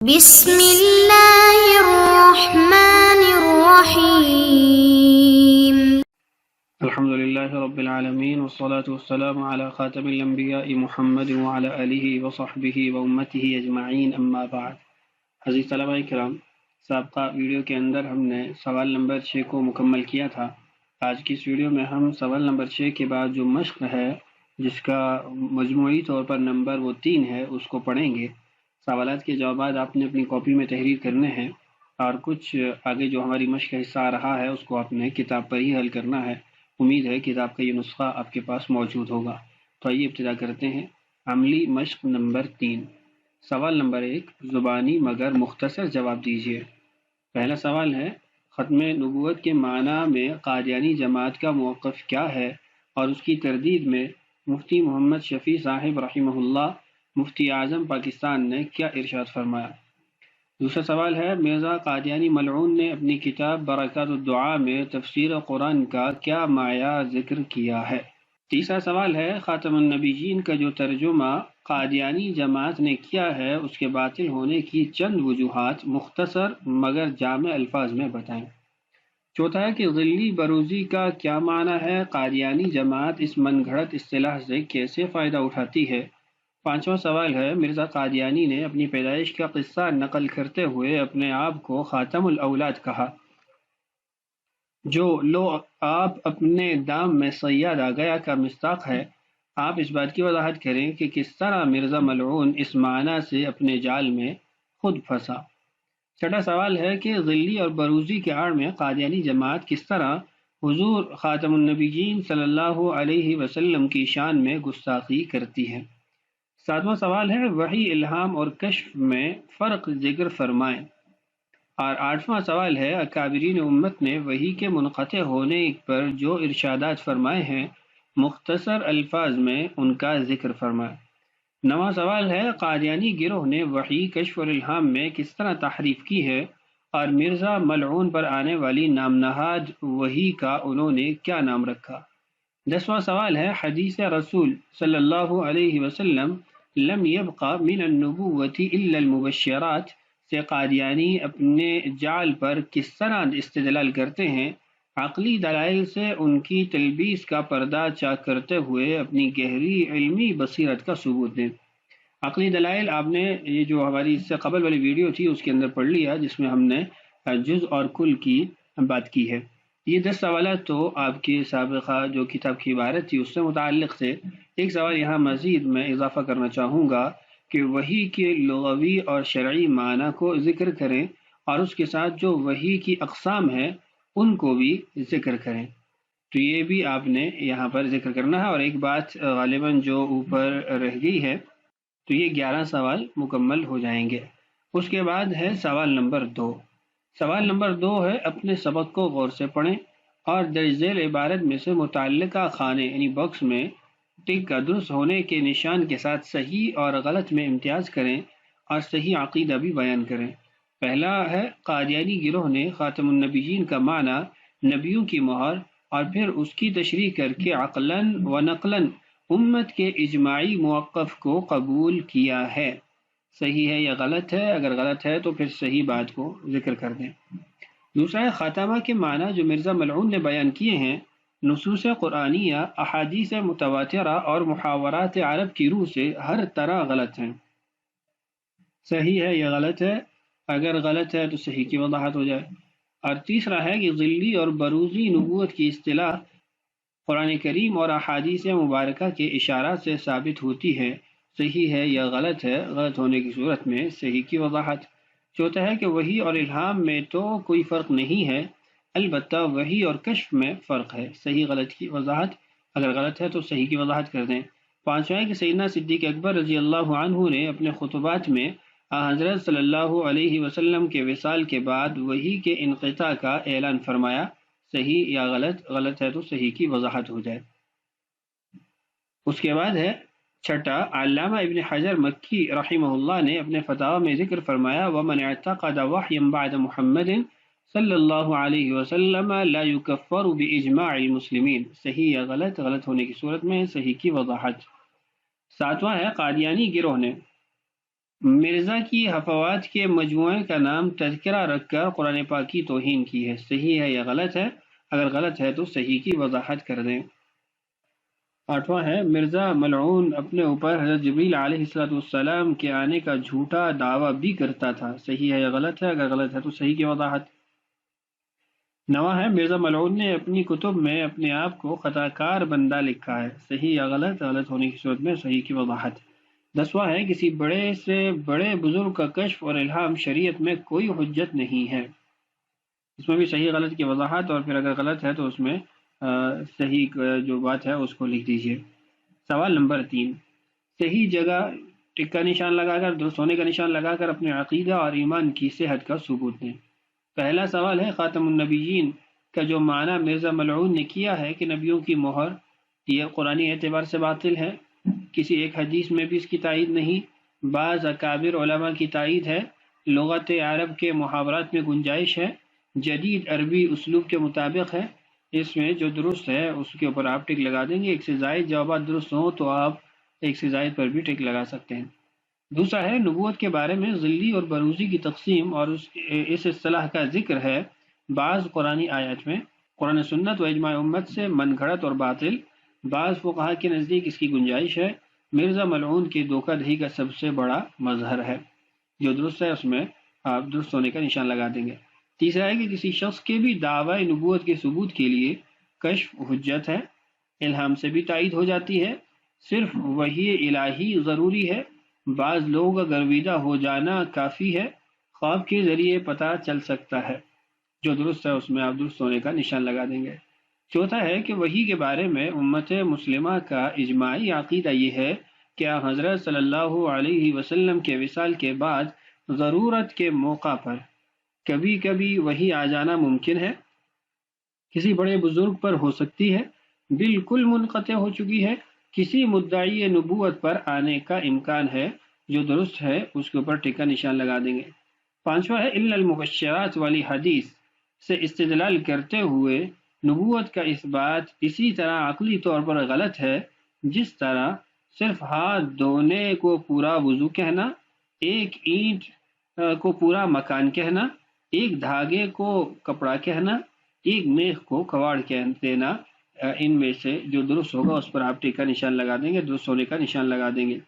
بسم اللہ الرحمن الرحیم الحمد للہ رب العالمین والصلاة والسلام علی خاتم الانبیاء محمد وعلی آلہ وصحبہ وامتہ اجمعین اما بعد۔ عزیز طلبہ کرام، سابقہ ویڈیو کے اندر ہم نے سوال نمبر 6 کو مکمل کیا تھا۔ آج کی اس ویڈیو میں ہم سوال نمبر 6 کے بعد جو مشق ہے، جس کا مجموعی طور پر نمبر وہ 3 ہے، اس کو پڑھیں گے۔ سوالات کے جوابات آپ نے اپنی کاپی میں تحریر کرنے ہیں، اور کچھ آگے جو ہماری مشق کا حصہ آ رہا ہے اس کو آپ نے کتاب پر ہی حل کرنا ہے۔ امید ہے کتاب کا یہ نسخہ آپ کے پاس موجود ہوگا۔ تو آئیے ابتدا کرتے ہیں۔ عملی مشق نمبر 3۔ سوال نمبر 1، زبانی مگر مختصر جواب دیجیے۔ پہلا سوال ہے، ختم نبوت کے معنی میں قادیانی جماعت کا موقف کیا ہے اور اس کی تردید میں مفتی محمد شفیع صاحب رحمہ اللہ، مفتی اعظم پاکستان نے کیا ارشاد فرمایا؟ دوسرا سوال ہے، مرزا قادیانی ملعون نے اپنی کتاب برکات الدعاء میں تفسیر قرآن کا کیا معیار ذکر کیا ہے؟ تیسرا سوال ہے، خاتم النبیین کا جو ترجمہ قادیانی جماعت نے کیا ہے اس کے باطل ہونے کی چند وجوہات مختصر مگر جامع الفاظ میں بتائیں۔ چوتھا ہے کہ ظلی بروزی کا کیا معنی ہے؟ قادیانی جماعت اس من گھڑت اصطلاح سے کیسے فائدہ اٹھاتی ہے؟ پانچواں سوال ہے، مرزا قادیانی نے اپنی پیدائش کا قصہ نقل کرتے ہوئے اپنے آپ کو خاتم الاولاد کہا، جو لو آپ اپنے دام میں صیاد آ گیا کا مصداق ہے۔ آپ اس بات کی وضاحت کریں کہ کس طرح مرزا ملعون اس معنی سے اپنے جال میں خود پھنسا۔ چھٹا سوال ہے کہ ظلی اور بروزی کے آڑ میں قادیانی جماعت کس طرح حضور خاتم النبیین صلی اللہ علیہ وسلم کی شان میں گستاخی کرتی ہے۔ ساتواں سوال ہے، وحی، الہام اور کشف میں فرق ذکر فرمائیں۔ اور آٹھواں سوال ہے، اکابرین امت نے وحی کے منقطع ہونے پر جو ارشادات فرمائے ہیں مختصر الفاظ میں ان کا ذکر فرمائیں۔ نواں سوال ہے، قادیانی گروہ نے وحی، کشف اور الہام میں کس طرح تحریف کی ہے اور مرزا ملعون پر آنے والی نام نہاد وحی کا انہوں نے کیا نام رکھا؟ دسواں سوال ہے، حدیث رسول صلی اللہ علیہ وسلم لم يبقى من النبوة الا المبشرات سے قادیانی اپنے جال پر کس طرح استدلال کرتے ہیں؟ عقلی دلائل سے ان کی تلبیس کا پردہ چاک کرتے ہوئے اپنی گہری علمی بصیرت کا ثبوت دیں۔ عقلی دلائل آپ نے یہ جو ہماری اس سے قبل والی ویڈیو تھی اس کے اندر پڑھ لیا، جس میں ہم نے جز اور کل کی بات کی ہے۔ یہ 10 سوالات تو آپ کی سابقہ جو کتاب کی عبارت تھی اس سے متعلق تھے۔ ایک سوال یہاں مزید میں اضافہ کرنا چاہوں گا کہ وحی کے لغوی اور شرعی معنی کو ذکر کریں اور اس کے ساتھ جو وحی کی اقسام ہیں ان کو بھی ذکر کریں۔ تو یہ بھی آپ نے یہاں پر ذکر کرنا ہے، اور ایک بات غالباً جو اوپر رہ گئی ہے، تو یہ 11 سوال مکمل ہو جائیں گے۔ اس کے بعد ہے سوال نمبر 2۔ سوال نمبر 2 ہے، اپنے سبق کو غور سے پڑھیں اور درج ذیل عبارت میں سے متعلقہ خانے یعنی باکس میں ٹک کا درست ہونے کے نشان کے ساتھ صحیح اور غلط میں امتیاز کریں اور صحیح عقیدہ بھی بیان کریں۔ پہلا ہے، قادیانی گروہ نے خاتم النبیین کا معنی نبیوں کی مہر اور پھر اس کی تشریح کر کے عقلاً و نقلاً امت کے اجماعی موقف کو قبول کیا ہے۔ صحیح ہے یا غلط ہے؟ اگر غلط ہے تو پھر صحیح بات کو ذکر کر دیں۔ دوسرا ہے، خاتمہ کے معنی جو مرزا ملعون نے بیان کیے ہیں نصوص قرآنیہ، احادیث متواترہ اور محاورات عرب کی روح سے ہر طرح غلط ہیں۔ صحیح ہے یا غلط ہے؟ اگر غلط ہے تو صحیح کی وضاحت ہو جائے۔ اور تیسرا ہے کہ ظلی اور بروزی نبوت کی اصطلاح قرآن کریم اور احادیث مبارکہ کے اشارات سے ثابت ہوتی ہے۔ صحیح ہے یا غلط ہے؟ غلط ہونے کی صورت میں صحیح کی وضاحت۔ چوتھا ہے کہ وحی اور الہام میں تو کوئی فرق نہیں ہے، البتہ وحی اور کشف میں فرق ہے۔ صحیح غلط کی وضاحت، اگر غلط ہے تو صحیح کی وضاحت کر دیں۔ پانچواں ہے کہ سیدنا صدیق اکبر رضی اللہ عنہ نے اپنے خطبات میں حضرت صلی اللہ علیہ وسلم کے وصال کے بعد وحی کے انقطاع کا اعلان فرمایا۔ صحیح یا غلط؟ غلط ہے تو صحیح کی وضاحت ہو جائے۔ اس کے بعد ہے چھٹا، علامہ ابن حجر مکی رحمہ اللہ نے اپنے فتاوی میں ذکر فرمایا، وَمَنْ اعتقد وحيا بعد محمد صلی اللہ علیہ وسلم لا يكفر بإجماع المسلمین۔ صحیح یا غلط؟ غلط ہونے کی صورت میں صحیح کی وضاحت۔ ساتواں ہے، قادیانی گروہ نے مرزا کی حفوات کے مجموعے کا نام تذکرہ رکھ کر قرآن پاک کی توہین کی ہے، صحیح ہے یا غلط ہے؟ اگر غلط ہے تو صحیح کی وضاحت کر دیں۔ 8واں ہے مرزا ملعون اپنے اوپر حضرت جبریل علیہ السلام کے آنے کا جھوٹا دعویٰ بھی کرتا تھا، صحیح ہے یا غلط ہے؟ اگر غلط ہے تو صحیح کی وضاحت۔ 9واں ہے مرزا ملعون نے اپنی کتب میں اپنے آپ کو خطا کار بندہ لکھا ہے، صحیح یا غلط؟ غلط ہونے کی صورت میں صحیح کی وضاحت۔ 10واں ہے کسی بڑے سے بڑے بزرگ کا کشف اور الہام شریعت میں کوئی حجت نہیں ہے، اس میں بھی صحیح غلط کی وضاحت، اور پھر اگر غلط ہے تو اس میں صحیح جو بات ہے اس کو لکھ دیجئے۔ سوال نمبر 3، صحیح جگہ ٹک کا نشان لگا کر، درست ہونے کا نشان لگا کر اپنے عقیدہ اور ایمان کی صحت کا ثبوت دیں۔ پہلا سوال ہے خاتم النبیین کا جو معنی مرزا ملعون نے کیا ہے کہ نبیوں کی مہر، یہ قرآنی اعتبار سے باطل ہے، کسی ایک حدیث میں بھی اس کی تائید نہیں، بعض اکابر علماء کی تائید ہے، لغت عرب کے محاورات میں گنجائش ہے، جدید عربی اسلوب کے مطابق ہے، اس میں جو درست ہے اس کے اوپر آپ ٹک لگا دیں گے، ایک سے زائد جوابات درست ہوں تو آپ ایک سے زائد پر بھی ٹک لگا سکتے ہیں۔ دوسرا ہے نبوت کے بارے میں ظلی اور بروزی کی تقسیم اور اس اصطلاح کا ذکر ہے بعض قرآنی آیات میں، قرآن سنت و اجماع امت سے من گھڑت اور باطل، بعض فقہا کے نزدیک اس کی گنجائش ہے، مرزا ملعون کی دھوکہ دہی کا سب سے بڑا مظہر ہے، جو درست ہے اس میں آپ درست ہونے کا نشان لگا دیں گے۔ تیسرا ہے کہ کسی شخص کے بھی دعوی نبوت کے ثبوت کے لیے کشف حجت ہے، الہام سے بھی تائید ہو جاتی ہے، صرف وحی الہی ضروری ہے، بعض لوگوں کا گرویدہ ہو جانا کافی ہے، خواب کے ذریعے پتہ چل سکتا ہے، جو درست ہے اس میں آپ درست ہونے کا نشان لگا دیں گے۔ چوتھا ہے کہ وحی کے بارے میں امت مسلمہ کا اجماعی عقیدہ یہ ہے کہ حضرت صلی اللہ علیہ وسلم کے وصال کے بعد ضرورت کے موقع پر کبھی کبھی وحی آ جانا ممکن ہے، کسی بڑے بزرگ پر ہو سکتی ہے، بالکل منقطع ہو چکی ہے، کسی مدعی نبوت پر آنے کا امکان ہے، جو درست ہے اس کے اوپر ٹک کا نشان لگا دیں گے۔ 5واں ہے الا المبشرات والی حدیث سے استدلال کرتے ہوئے نبوت کا اس بات اسی طرح عقلی طور پر غلط ہے جس طرح صرف ہاتھ دھونے کو پورا وضو کہنا، ایک اینٹ کو پورا مکان کہنا، ایک دھاگے کو کپڑا کہنا، ایک میخ کو کواڑ کہہ دینا، ان میں سے جو درست ہوگا اس پر آپ ٹک کا نشان لگا دیں گے، درست ہونے کا نشان لگا دیں گے۔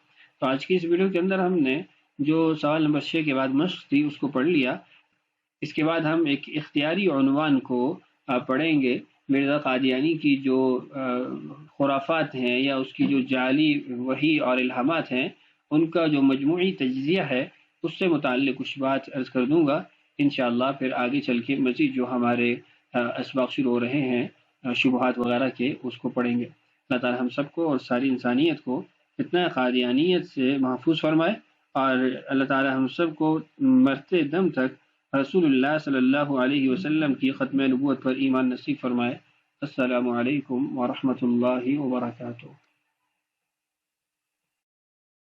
تو آج کی اس ویڈیو کے اندر ہم نے جو سوال نمبر 6 کے بعد مشق تھی اس کو پڑھ لیا، اس کے بعد ہم ایک اختیاری عنوان کو پڑھیں گے، مرزا قادیانی کی جو خرافات ہیں یا اس کی جو جعلی وحی اور الہامات ہیں ان کا جو مجموعی تجزیہ ہے اس سے متعلق کچھ بات عرض کر دوں گا انشاءاللہ۔ پھر آگے چل کے مزید جو ہمارے اسباق شروع ہو رہے ہیں شبہات وغیرہ کے اس کو پڑھیں گے۔ اللہ تعالی ہم سب کو اور ساری انسانیت کو اتنا قادیانیت سے محفوظ فرمائے، اور اللہ تعالی ہم سب کو مرتے دم تک رسول اللہ صلی اللہ علیہ وسلم کی ختم نبوت پر ایمان نصیب فرمائے۔ السلام علیکم ورحمۃ اللہ وبرکاتہ۔